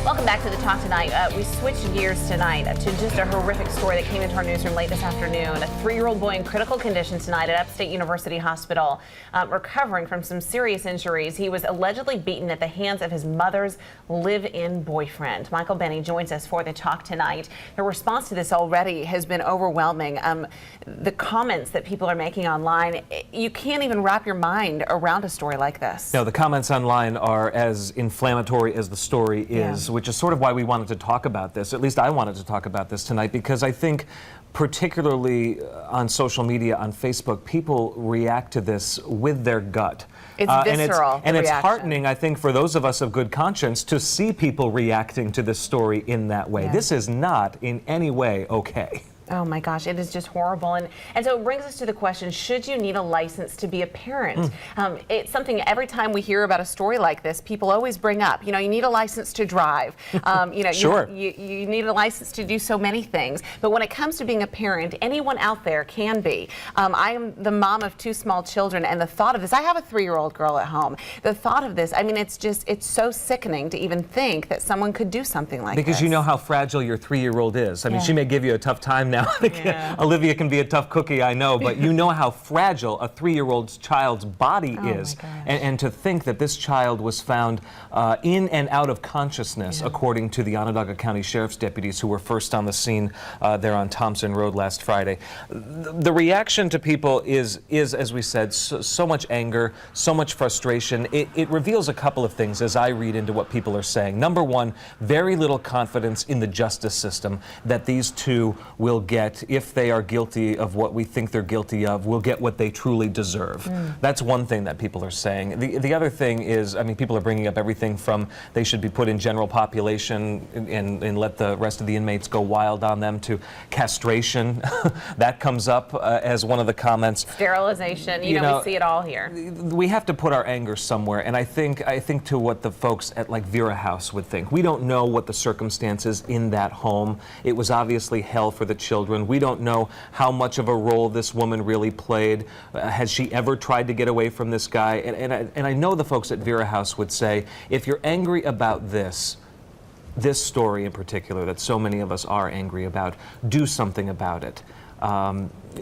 Welcome back to the Talk Tonight. We switched gears tonight to just a horrific story that came into our newsroom late this afternoon. A 3-year-old boy in critical condition tonight at Upstate University Hospital, recovering from some serious injuries. He was allegedly beaten at the hands of his mother's live-in boyfriend. Michael Benny joins us for the Talk Tonight. The response to this already has been overwhelming. The comments that people are making online, you can't even wrap your mind around a story like this. No, the comments online are as inflammatory as the story is, which is sort of why we wanted to talk about this. At least I wanted to talk about this tonight, because I think particularly on social media, on Facebook, people react to this with their gut. It's visceral. And it's heartening, I think, for those of us of good conscience to see people reacting to this story in that way. This is not in any way okay. Oh my gosh, it is just horrible. And so it brings us to the question, should you need a license to be a parent? It's something every time we hear about a story like this, people always bring up, you need a license to drive. Sure. You need a license to do so many things. But when it comes to being a parent, anyone out there can be. I am the mom of 2 small children, and the thought of this, I have a 3-year-old girl at home. The thought of this, I mean, it's so sickening to even think that someone could do something like this. Because you know how fragile your 3-year-old is. I mean, she may give you a tough time now. Olivia can be a tough cookie, I know, but you know how fragile a 3-year-old child's body is. And to think that this child was found in and out of consciousness, according to the Onondaga County Sheriff's deputies who were first on the scene there on Thompson Road last Friday. The reaction to people is as we said, so much anger, so much frustration. It reveals a couple of things as I read into what people are saying. Number one, very little confidence in the justice system that these two will get, if they are guilty of what we think they're guilty of, will get what they truly deserve. That's one thing that people are saying. The other thing is, I mean, people are bringing up everything from they should be put in general population and let the rest of the inmates go wild on them, to castration. That comes up as one of the comments. Sterilization, you know, we see it all here. We have to put our anger somewhere, and I think to what the folks at like Vera House would think. We don't know what the circumstances in that home. It was obviously hell for the children. We don't know how much of a role this woman really played. Has she ever tried to get away from this guy? And I know the folks at Vera House would say, if you're angry about this story in particular that so many of us are angry about, do something about it.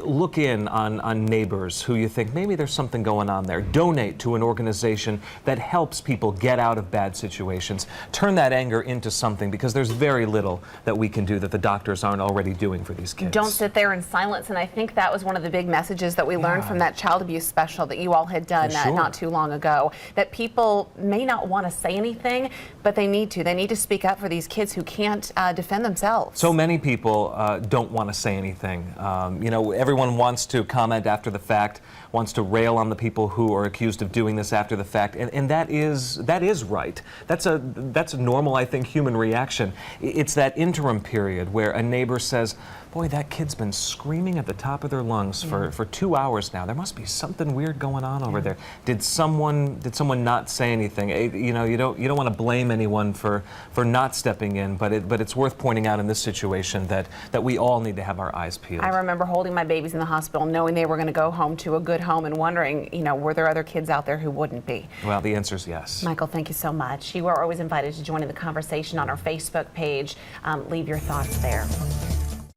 Look in on neighbors who you think maybe there's something going on there. Donate to an organization that helps people get out of bad situations. Turn that anger into something, because there's very little that we can do that the doctors aren't already doing for these kids. Don't sit there in silence, and I think that was one of the big messages that we learned from that child abuse special that you all had done not too long ago, that people may not want to say anything, but they need to. They need to speak up for these kids who can't defend themselves. So many people don't want to say anything. Everyone wants to comment after the fact, wants to rail on the people who are accused of doing this after the fact, and that is right. That's a normal, I think, human reaction. It's that interim period where a neighbor says, boy, that kid's been screaming at the top of their lungs for 2 hours now. There must be something weird going on over there. Did someone not say anything? You don't want to blame anyone for not stepping in, but it's worth pointing out in this situation that we all need to have our eyes peeled. I remember holding my babies in the hospital, knowing they were going to go home to a good home, and wondering, were there other kids out there who wouldn't be? Well, the answer is yes. Michael, thank you so much. You are always invited to join in the conversation on our Facebook page. Leave your thoughts there.